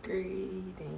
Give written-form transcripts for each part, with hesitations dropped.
Greetings.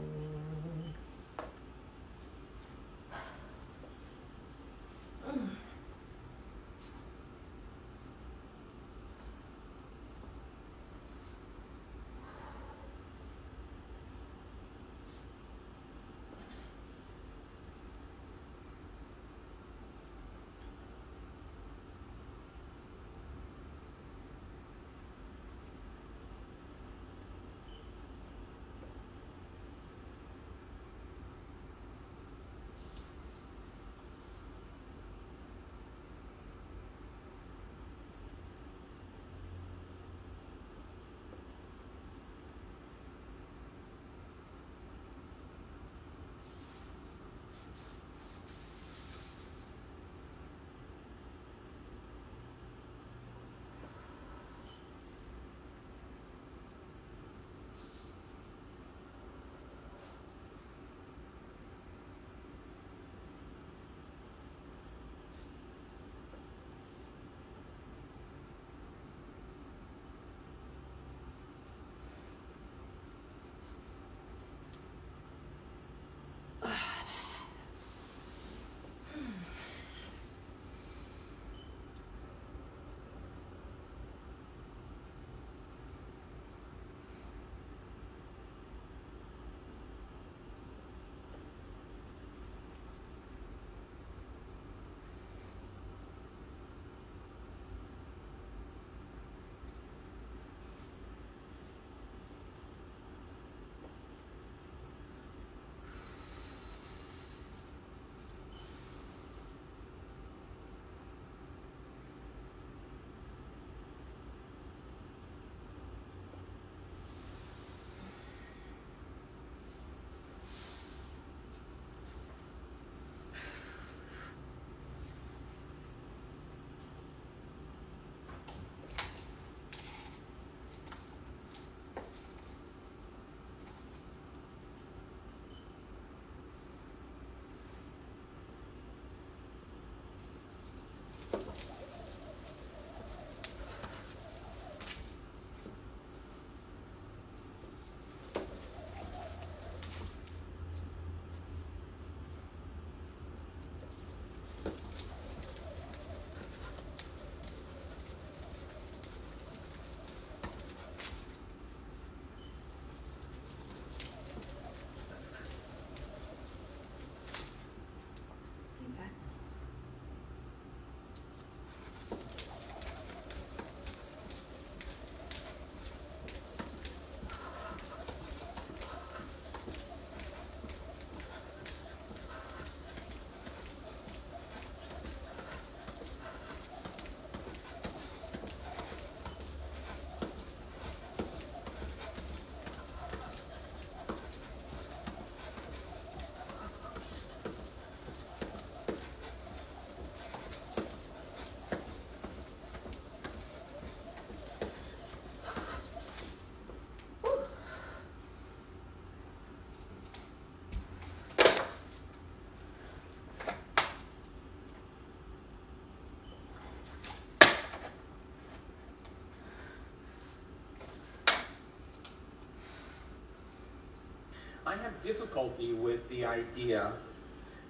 I have difficulty with the idea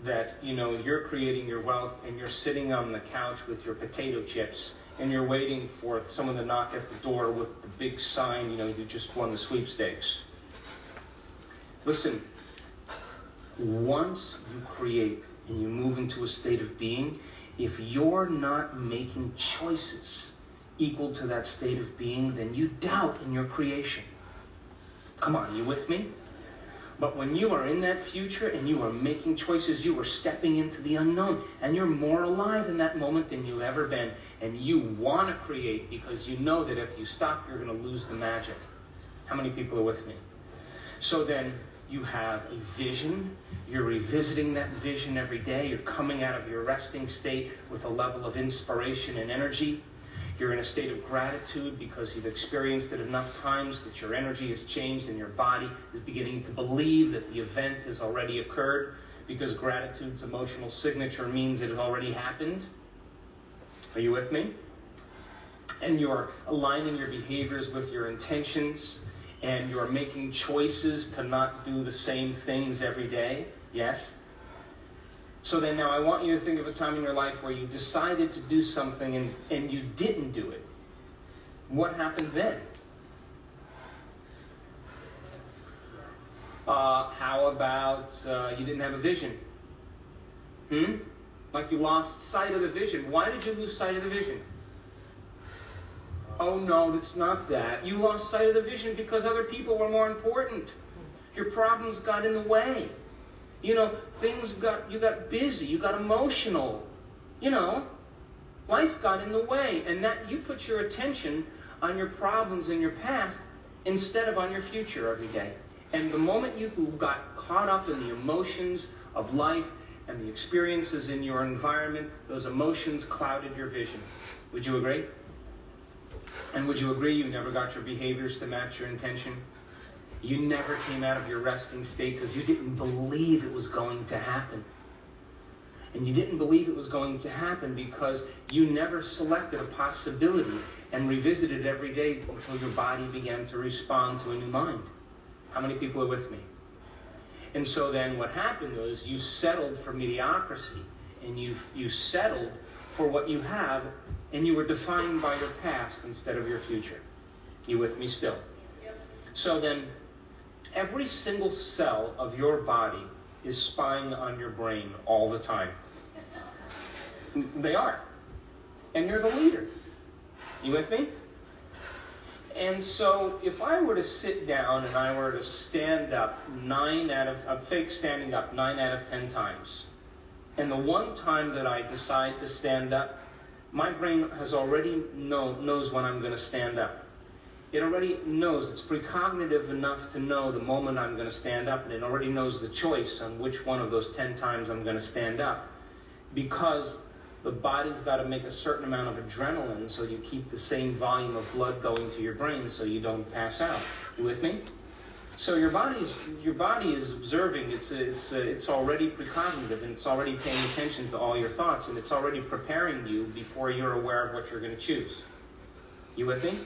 that, you're creating your wealth and you're sitting on the couch with your potato chips and you're waiting for someone to knock at the door with the big sign, you just won the sweepstakes. Listen, once you create and you move into a state of being, if you're not making choices equal to that state of being, then you doubt in your creation. Come on, you with me? But when you are in that future and you are making choices, you are stepping into the unknown. And you're more alive in that moment than you've ever been. And you want to create because you know that if you stop, you're going to lose the magic. How many people are with me? So then you have a vision. You're revisiting that vision every day. You're coming out of your resting state with a level of inspiration and energy. You're in a state of gratitude because you've experienced it enough times that your energy has changed and your body is beginning to believe that the event has already occurred, because gratitude's emotional signature means it has already happened. Are you with me? And you're aligning your behaviors with your intentions, and you're making choices to not do the same things every day? Yes? So then now I want you to think of a time in your life where you decided to do something and you didn't do it. What happened then? How about you didn't have a vision? Like you lost sight of the vision. Why did you lose sight of the vision? Oh no, it's not that. You lost sight of the vision because other people were more important. Your problems got in the way. You know, you got busy, you got emotional. You know, life got in the way, and that you put your attention on your problems in your past instead of on your future every day. And the moment you got caught up in the emotions of life and the experiences in your environment, those emotions clouded your vision. Would you agree? And would you agree you never got your behaviors to match your intention? You never came out of your resting state because you didn't believe it was going to happen. And you didn't believe it was going to happen because you never selected a possibility and revisited every day until your body began to respond to a new mind. How many people are with me? And so then what happened was you settled for mediocrity, and you settled for what you have, and you were defined by your past instead of your future. You with me still? Yep. So then every single cell of your body is spying on your brain all the time. They are. And you're the leader. You with me? And so if I were to sit down and I were to stand up fake standing up 9 out of 10 times, and the one time that I decide to stand up, my brain has already knows when I'm going to stand up. It already knows, it's precognitive enough to know the moment I'm going to stand up, and it already knows the choice on which one of those 10 times I'm going to stand up. Because the body's got to make a certain amount of adrenaline so you keep the same volume of blood going to your brain so you don't pass out. You with me? So your body is observing. It's already precognitive, and it's already paying attention to all your thoughts, and it's already preparing you before you're aware of what you're going to choose. You with me?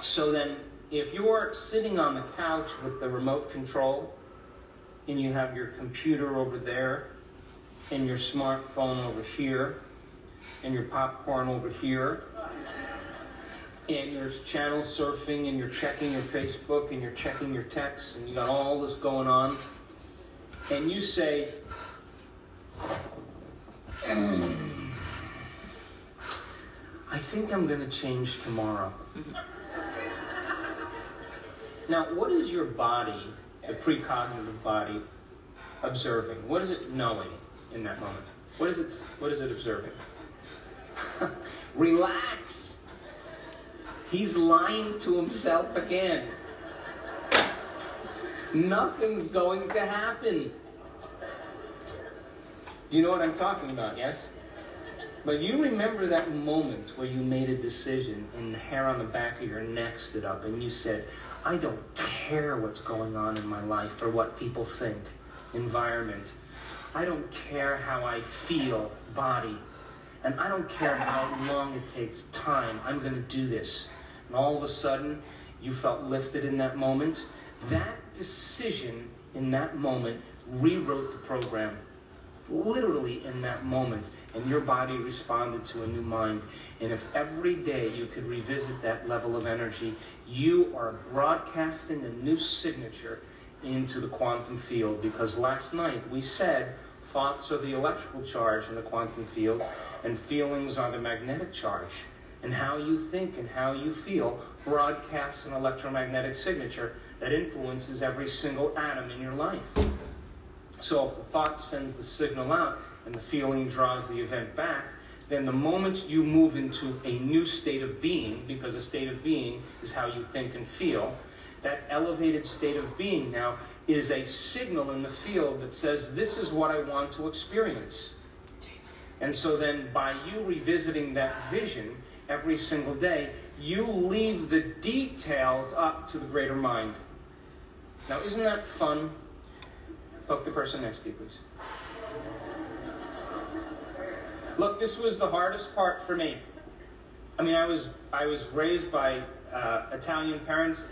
So then, if you're sitting on the couch with the remote control, and you have your computer over there, and your smartphone over here, and your popcorn over here, and you're channel surfing, and you're checking your Facebook, and you're checking your texts, and you got all this going on, and you say, I think I'm going to change tomorrow. Now, what is your body, the precognitive body, observing? What is it knowing in that moment? What is it observing? Relax. He's lying to himself again. Nothing's going to happen. Do you know what I'm talking about, yes? But you remember that moment where you made a decision and the hair on the back of your neck stood up and you said, I don't care what's going on in my life or what people think, environment. I don't care how I feel, body. And I don't care how long it takes, time. I'm going to do this. And all of a sudden, you felt lifted in that moment. That decision in that moment rewrote the program. Literally in that moment. And your body responded to a new mind. And if every day you could revisit that level of energy, you are broadcasting a new signature into the quantum field. Because last night we said thoughts are the electrical charge in the quantum field and feelings are the magnetic charge. And how you think and how you feel broadcasts an electromagnetic signature that influences every single atom in your life. So if the thought sends the signal out and the feeling draws the event back, then the moment you move into a new state of being, because a state of being is how you think and feel, that elevated state of being now is a signal in the field that says, this is what I want to experience. And so then by you revisiting that vision every single day, you leave the details up to the greater mind. Now, isn't that fun? Poke the person next to you, please. Look, this was the hardest part for me. I mean, I was raised by Italian parents.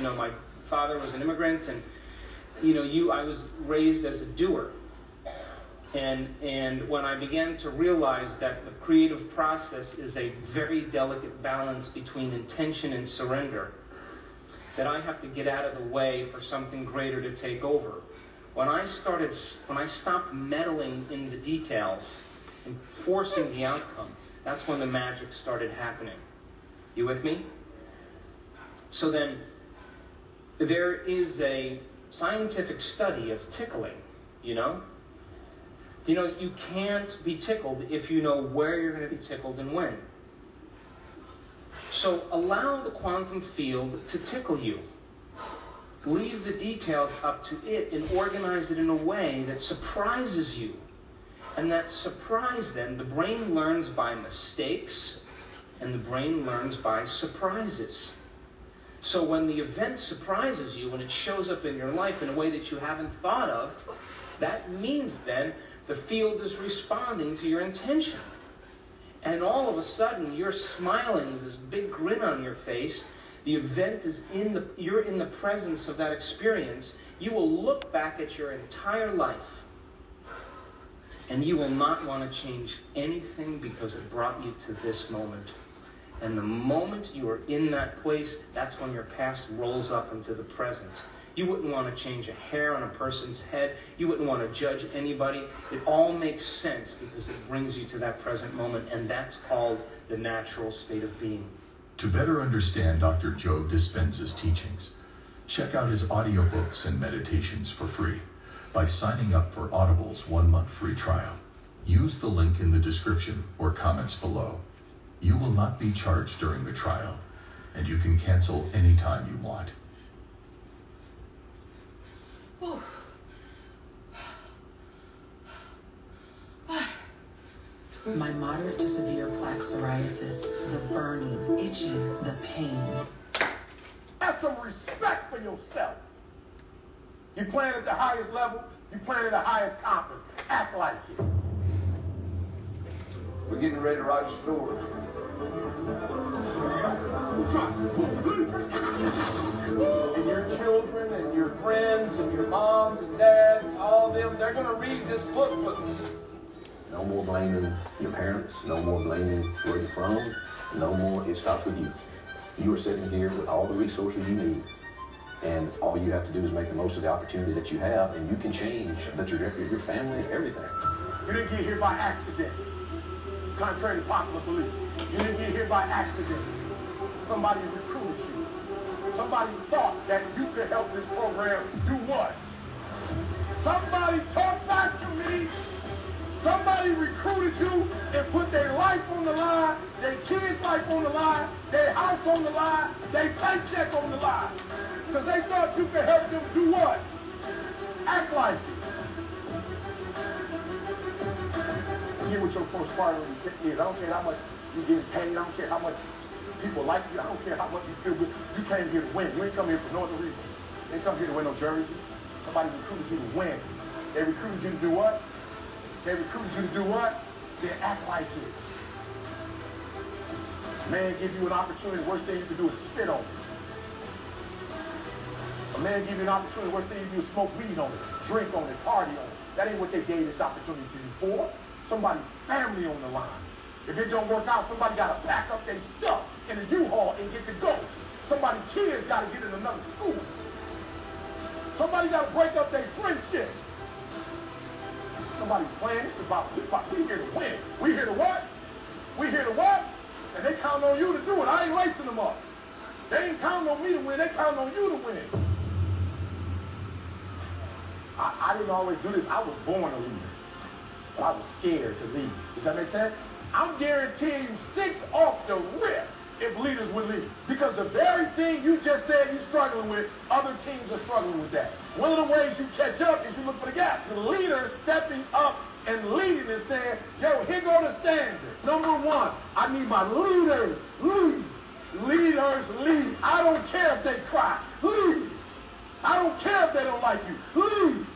My father was an immigrant, and I was raised as a doer. And when I began to realize that the creative process is a very delicate balance between intention and surrender, that I have to get out of the way for something greater to take over. When I stopped meddling in the details and forcing the outcome, that's when the magic started happening. You with me? So then, there is a scientific study of tickling, You can't be tickled if you know where you're going to be tickled and when. So allow the quantum field to tickle you. Leave the details up to it and organize it in a way that surprises you. And that surprise, then, the brain learns by mistakes, and the brain learns by surprises. So when the event surprises you, when it shows up in your life in a way that you haven't thought of, that means then the field is responding to your intention. And all of a sudden, you're smiling with this big grin on your face. The event is you're in the presence of that experience. You will look back at your entire life, and you will not want to change anything because it brought you to this moment. And the moment you are in that place, that's when your past rolls up into the present. You wouldn't want to change a hair on a person's head. You wouldn't want to judge anybody. It all makes sense because it brings you to that present moment, and that's called the natural state of being. To better understand Dr. Joe Dispenza's teachings, check out his audiobooks and meditations for free by signing up for Audible's 1-month free trial. Use the link in the description or comments below. You will not be charged during the trial, and you can cancel anytime you want. My moderate to severe plaque psoriasis, the burning, itching, the pain. Have some respect for yourself. You playing at the highest level, you playing at the highest conference. Act like it. We're getting ready to ride the stores. And your children and your friends and your moms and dads, all of them, they're going to read this book with us. No more blaming your parents. No more blaming where you're from. No more, it stops with you. You are sitting here with all the resources you need. And all you have to do is make the most of the opportunity that you have, and you can change the trajectory of your family, everything. You didn't get here by accident, contrary to popular belief. You didn't get here by accident. Somebody recruited you. Somebody thought that you could help this program do what? Somebody talked back to me. Somebody recruited you and put their life on the line, their kids' life on the line, their house on the line, their paycheck on the line. Because they thought you could help them do what? Act like it. Forget what your first priority is. I don't care how much you get paid. I don't care how much people like you. I don't care how much you feel good. You came here to win. You ain't come here for no other reason. You ain't come here to win no jersey. Somebody recruited you to win. They recruited you to do what? They recruited you to do what? They act like it. A man give you an opportunity, the worst thing you can do is spit on it. A man give you an opportunity, the worst thing you can do is smoke weed on it, drink on it, party on it. That ain't what they gave this opportunity to you for. Somebody's family on the line. If it don't work out, somebody got to pack up their stuff in a U-Haul and get to go. Somebody's kids got to get in another school. Somebody got to break up their friendships. Somebody's playing. This is about we here to win. We here to what? We here to what? And they count on you to do it. I ain't lacing them up. They ain't counting on me to win. They counting on you to win. I didn't always do this. I was born a leader. But I was scared to lead. Does that make sense? I'm guaranteeing you 6 off the rip if leaders would lead. Because the very thing you just said you're struggling with, other teams are struggling with that. One of the ways you catch up is you look for the gaps. The leader stepping up and leading and saying, yo, here go the standards. Number 1, I need my leaders lead. Leaders lead. I don't care if they cry. Lead. I don't care if they don't like you. Lead.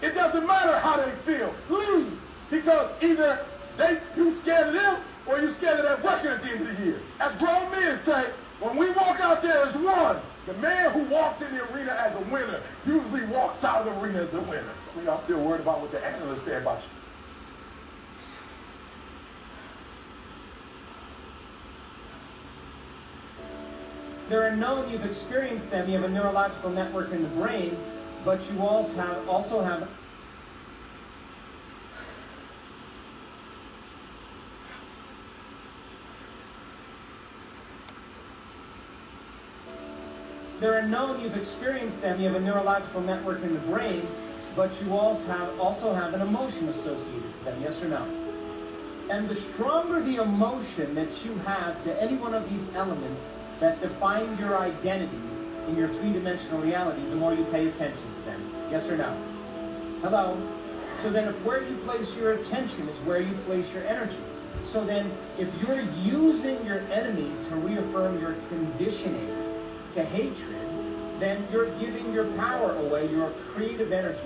It doesn't matter how they feel. Lead. Because either you scared of them or you scared of that record at the end of the year. As grown men say, When we walk out there as one, the man who walks in the arena as a winner usually walks out of the arena as a winner. Some of y'all still worried about what the analysts say about you. They're known, you've experienced them, you have a neurological network in the brain, but you also have They're known, you've experienced them, you have a neurological network in the brain, but you also have an emotion associated to them, yes or no? And the stronger the emotion that you have to any one of these elements that define your identity in your three-dimensional reality, the more you pay attention to them, yes or no? Hello? So then if where you place your attention is where you place your energy. So then if you're using your enemy to reaffirm your conditioning to hatred, then you're giving your power away, your creative energy,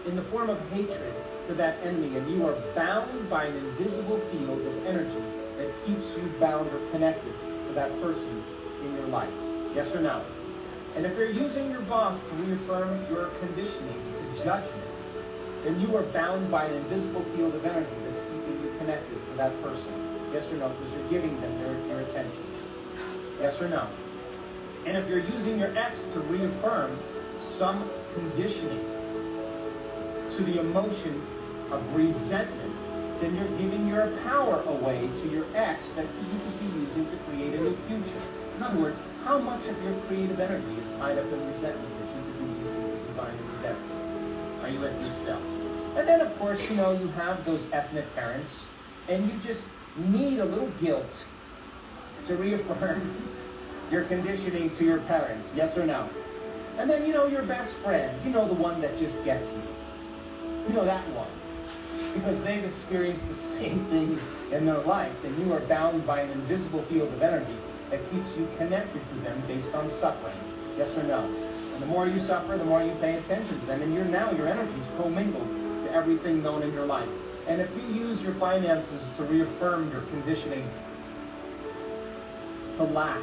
in the form of hatred to that enemy, and you are bound by an invisible field of energy that keeps you bound or connected to that person in your life. Yes or no? And if you're using your boss to reaffirm your conditioning to judgment, then you are bound by an invisible field of energy that's keeping you connected to that person. Yes or no? Because you're giving them your attention. Yes or no? And if you're using your ex to reaffirm some conditioning to the emotion of resentment, then you're giving your power away to your ex that you could be using to create a new future. In other words, how much of your creative energy is tied up in resentment that you could be using to divine your destiny? Are you with me still? And then, of course, you have those ethnic parents, and you just need a little guilt to reaffirm your conditioning to your parents, yes or no? And then, your best friend, the one that just gets you. That one. Because they've experienced the same things in their life, and you are bound by an invisible field of energy that keeps you connected to them based on suffering, yes or no? And the more you suffer, the more you pay attention to them, and your energy is commingled to everything known in your life. And if you use your finances to reaffirm your conditioning to lack,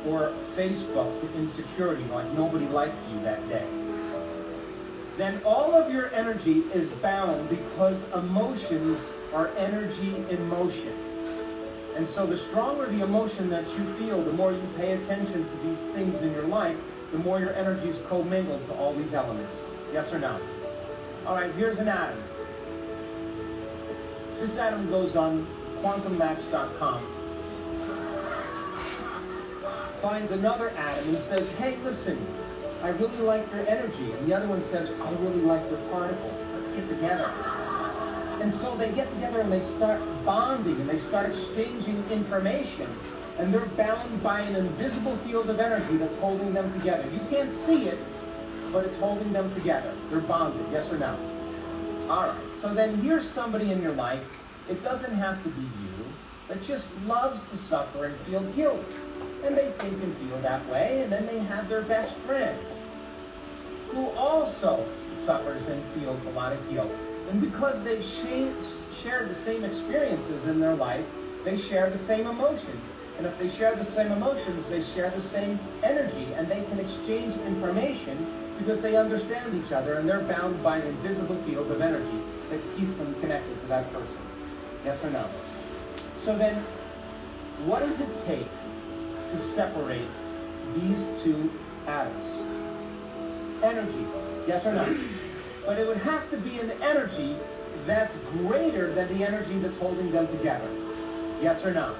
or Facebook to insecurity, like nobody liked you that day, then all of your energy is bound because emotions are energy in motion. And so the stronger the emotion that you feel, the more you pay attention to these things in your life, the more your energy is commingled to all these elements. Yes or no? All right, here's an atom. This atom goes on quantummatch.com, finds another atom and says, hey, listen, I really like your energy. And the other one says, I really like your particles. Let's get together. And so they get together and they start bonding and they start exchanging information. And they're bound by an invisible field of energy that's holding them together. You can't see it, but it's holding them together. They're bonded, yes or no? All right, so then here's somebody in your life, it doesn't have to be you, that just loves to suffer and feel guilt. And they think and feel that way, and then they have their best friend who also suffers and feels a lot of guilt. And because they've shared the same experiences in their life, they share the same emotions. And if they share the same emotions, they share the same energy, and they can exchange information because they understand each other, and they're bound by an invisible field of energy that keeps them connected to that person. Yes or no? So then, what does it take to separate these two atoms? Energy, yes or no? But it would have to be an energy that's greater than the energy that's holding them together. Yes or no?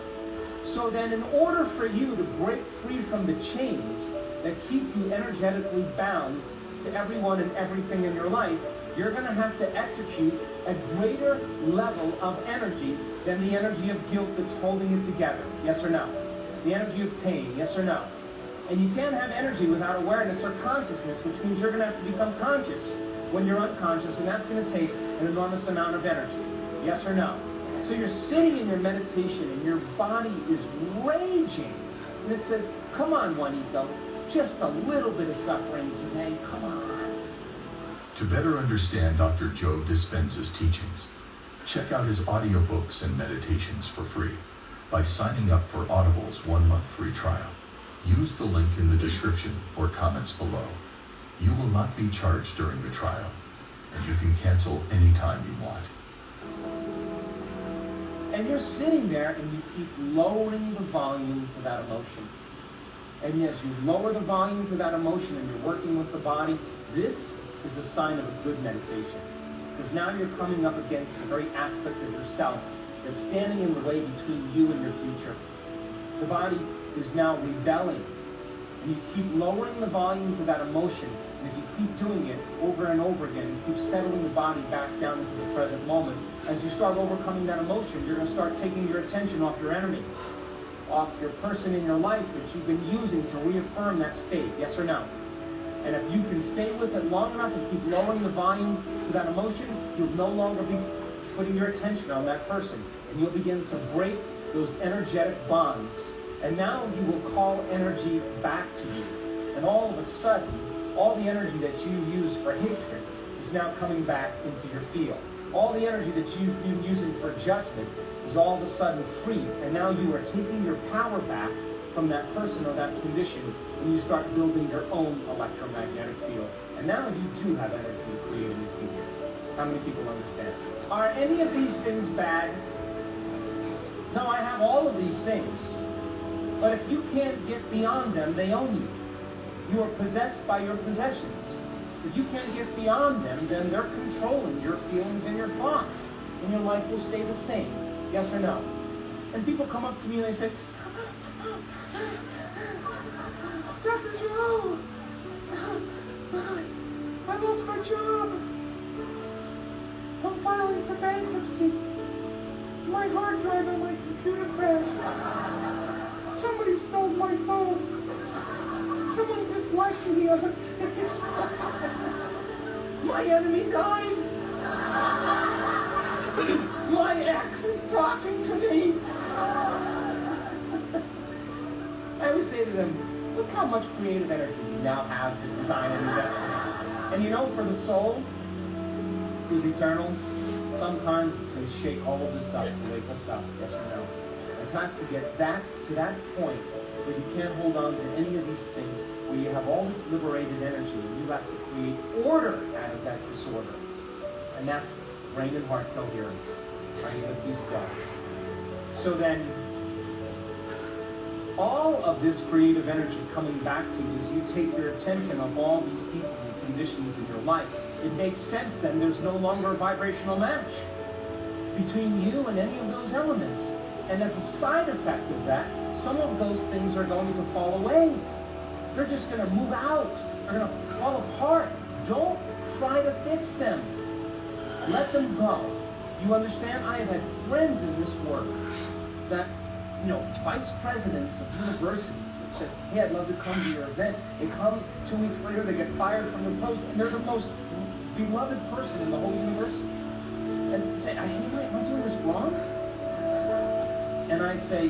So then in order for you to break free from the chains that keep you energetically bound to everyone and everything in your life, you're going to have to execute a greater level of energy than the energy of guilt that's holding it together. Yes or no? The energy of pain, yes or no? And you can't have energy without awareness or consciousness, which means you're going to have to become conscious when you're unconscious, and that's going to take an enormous amount of energy. Yes or no? So you're sitting in your meditation, and your body is raging. And it says, come on, Juanito, just a little bit of suffering today, come on. To better understand Dr. Joe Dispenza's teachings, check out his audiobooks and meditations for free by signing up for Audible's 1-month free trial. Use the link in the description or comments below. You will not be charged during the trial, and you can cancel anytime you want. And you're sitting there and you keep lowering the volume to that emotion. And as you lower the volume to that emotion and you're working with the body, this is a sign of a good meditation. Because now you're coming up against the very aspect of yourself that's standing in the way between you and your future. The body is now rebelling. And you keep lowering the volume to that emotion. And if you keep doing it over and over again, you keep settling the body back down into the present moment, as you start overcoming that emotion, you're going to start taking your attention off your enemy, off your person in your life that you've been using to reaffirm that state, yes or no? And if you can stay with it long enough and keep lowering the volume to that emotion, you'll no longer be putting your attention on that person. And you'll begin to break those energetic bonds. And now you will call energy back to you. And all of a sudden, all the energy that you use for hatred is now coming back into your field. All the energy that you've been using for judgment is all of a sudden free. And now you are taking your power back from that person or that condition, and you start building your own electromagnetic field. And now you do have energy to create a new future. How many people understand? Are any of these things bad? No, I have all of these things. But if you can't get beyond them, they own you. You are possessed by your possessions. If you can't get beyond them, then they're controlling your feelings and your thoughts. And your life will stay the same. Yes or no? And people come up to me and they say, Dr. Joe, I lost my job. I'm filing for bankruptcy. My hard drive on my computer crashed. Somebody stole my phone. Someone disliked me on Facebook. My enemy died. My ex is talking to me. I always say to them, look how much creative energy you now have to design and invest in. And you know, for the soul, who's eternal, sometimes it's going to shake all of this up to wake us up, yes or no? It has to get back to that point where you can't hold on to any of these things, where you have all this liberated energy, and you have to create order out of that disorder. And that's brain and heart coherence. Are you going to be still? So then, all of this creative energy coming back to you as you take your attention off all these people and conditions in your life, it makes sense then there's no longer a vibrational match between you and any of those elements. And as a side effect of that, some of those things are going to fall away. They're just going to move out. They're going to fall apart. Don't try to fix them. Let them go. You understand? I have had friends in this work that, you know, vice presidents of universities that said, hey, I'd love to come to your event. They come 2 weeks later, they get fired from the post, and they're the most beloved person in the whole university. And say, hey, am I doing this wrong? And I say,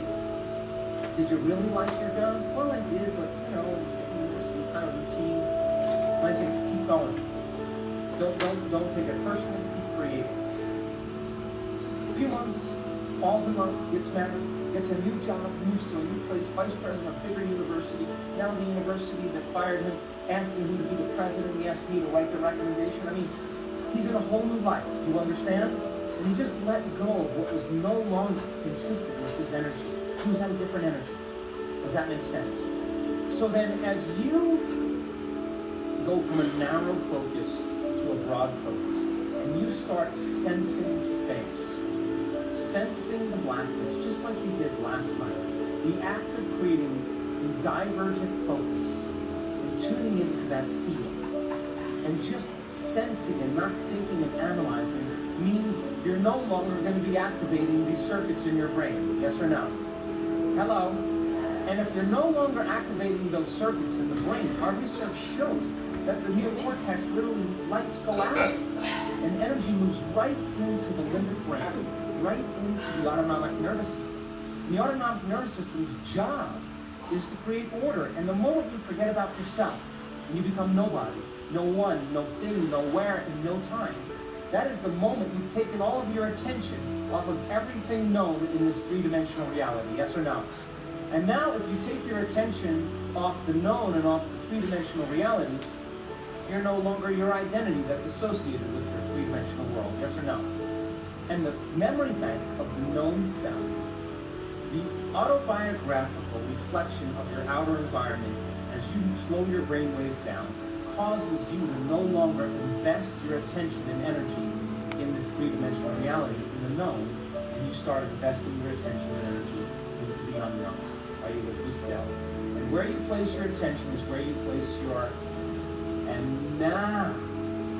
did you really like your job? Well, I did, but, you know, this was kind of routine. And I say, keep going. Don't take it personally, keep creating. A few months, falls in love, gets married, gets a new job, moves to a new place, vice president of a bigger university. Now the university that fired him asked him who to be the president. He asked me to write the recommendation. I mean, he's in a whole new life. You understand? And he just let go of what was no longer consistent with his energy. He was at a different energy. Does that make sense? So then as you go from a narrow focus to a broad focus, and you start sensing space, sensing the blackness, just like you did last night, the act of creating a divergent focus and tuning into that field, and just sensing and not thinking and analyzing means you're no longer going to be activating these circuits in your brain. Yes or no? Hello? And if you're no longer activating those circuits in the brain, our research shows that the neocortex literally lights go out, and energy moves right into the limbic brain, right into the autonomic nervous system. And the autonomic nervous system's job is to create order. And the moment you forget about yourself, and you become nobody, no one, no thing, no where, and no time, that is the moment you've taken all of your attention off of everything known in this three-dimensional reality. Yes or no? And now if you take your attention off the known and off the three-dimensional reality, you're no longer your identity that's associated with your three-dimensional world, yes or no? And the memory bank of the known self, the autobiographical reflection of your outer environment as you slow your brainwave down, causes you to no longer invest your attention and energy in this three-dimensional reality, in the known, and you start investing your attention and energy into the unknown. Are you with me still? And where you place your attention is where you place your... And now,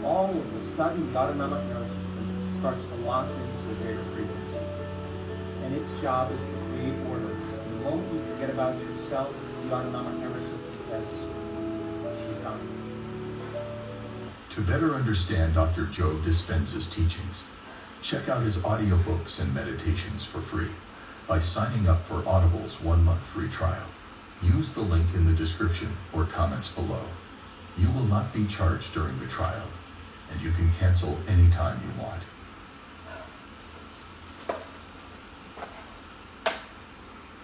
all of a sudden, the autonomic nervous system starts to lock into a greater frequency. And its job is to create order. The moment you forget about yourself, the autonomic nervous system says, she's gone. To better understand Dr. Joe Dispenza's teachings, check out his audiobooks and meditations for free by signing up for Audible's 1-month free trial. Use the link in the description or comments below. You will not be charged during the trial, and you can cancel anytime you want.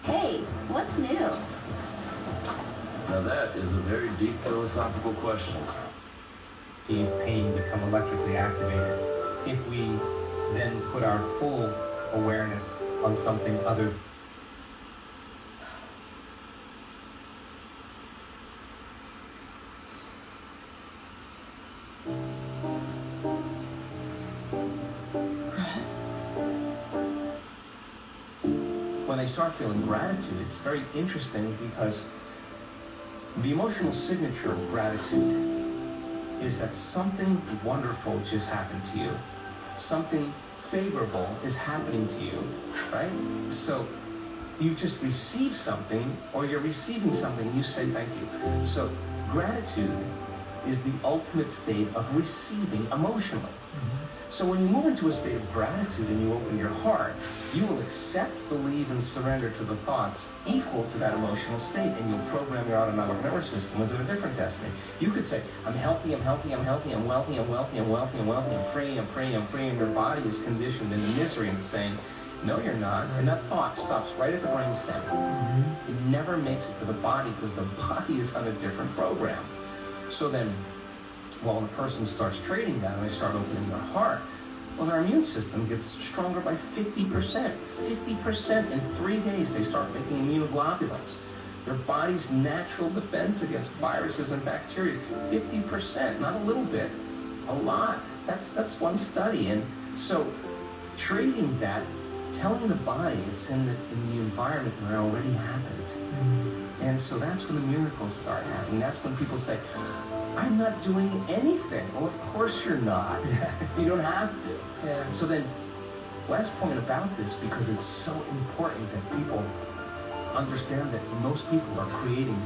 Hey, what's new? Now that is a very deep philosophical question. If pain become electrically activated, if we then put our full awareness on something other. When they start feeling gratitude, it's very interesting because the emotional signature of gratitude is that something wonderful just happened to you. Something favorable is happening to you, right? So you've just received something, or you're receiving something, you say thank you. So gratitude is the ultimate state of receiving emotionally. So when you move into a state of gratitude and you open your heart, you will accept, believe, and surrender to the thoughts equal to that emotional state, and you'll program your autonomic nervous system into a different destiny. You could say, I'm healthy, I'm healthy, I'm healthy, I'm wealthy, I'm wealthy, I'm wealthy, I'm wealthy, I'm free, I'm free, I'm free, and your body is conditioned into misery and saying, no, you're not. And that thought stops right at the brainstem. It never makes it to the body because the body is on a different program. So then, well, the person starts trading that and they start opening their heart, well, their immune system gets stronger by 50%. 50% in 3 days, they start making immunoglobulins. Their body's natural defense against viruses and bacteria. 50%, not a little bit, a lot. That's one study. And so trading that, telling the body it's in the environment where it already happened. And so that's when the miracles start happening. That's when people say, I'm not doing anything. Well, of course you're not. You don't have to. So then, last point about this, because it's so important that people understand that most people are creating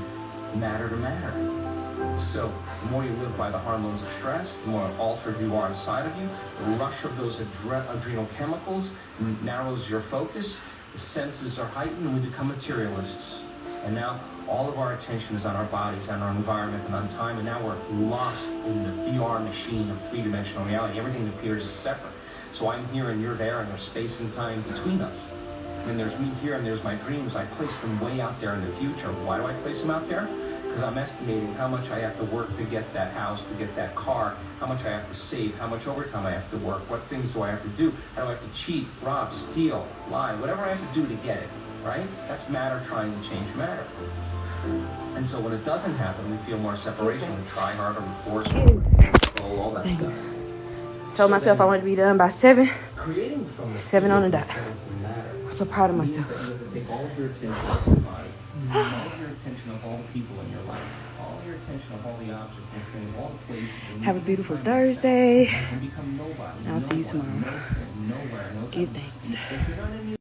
matter to matter. So the more you live by the hormones of stress, the more altered you are inside of you. The rush of those adrenal chemicals narrows your focus. The senses are heightened and we become materialists. And now all of our attention is on our bodies, on our environment, and on time, and now we're lost in the VR machine of three-dimensional reality. Everything appears as separate. So I'm here and you're there, and there's space and time between us. And there's me here and there's my dreams. I place them way out there in the future. Why do I place them out there? Because I'm estimating how much I have to work to get that house, to get that car, how much I have to save, how much overtime I have to work, what things do I have to do, how do I have to cheat, rob, steal, lie, whatever I have to do to get it, right? That's matter trying to change matter. And so when it doesn't happen, we feel more separation, we try harder, we force, all that stuff. Told myself I wanted to be done by 7. Creating from the 7 on the dot. matter. I'm so proud of myself. You have to take all of your attention of your body, all of your attention of all the people in your life, all your attention of all the objects and things, all the places. Have a beautiful Thursday. And become nobody. I'll see you tomorrow. Nowhere, no time. Give thanks. If you're not in